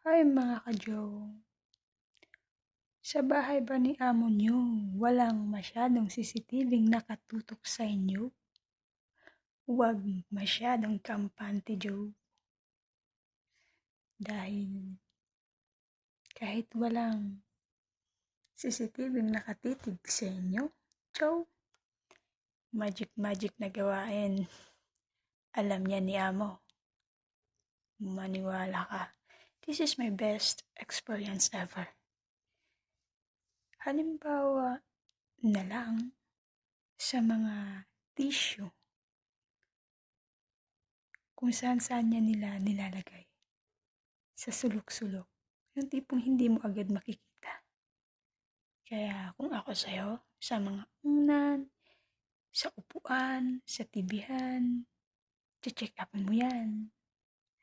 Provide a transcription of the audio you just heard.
Hi mga ka-Joe, sa bahay ba ni amo nyo walang masyadong CCTV-ng nakatutok sa inyo? Huwag masyadong kampante, Joe. Dahil kahit walang CCTV-ng nakatitig sa inyo, Joe, magic na gawain. Alam niya ni amo. Maniwala ka. This is my best experience ever. Halimbawa na lang sa mga tissue kung saan niya nila nilalagay. Sa sulok-sulok. Yung tipong hindi mo agad makikita. Kaya kung ako sa'yo, sa mga unan, sa upuan, sa tibihan, check upin mo yan.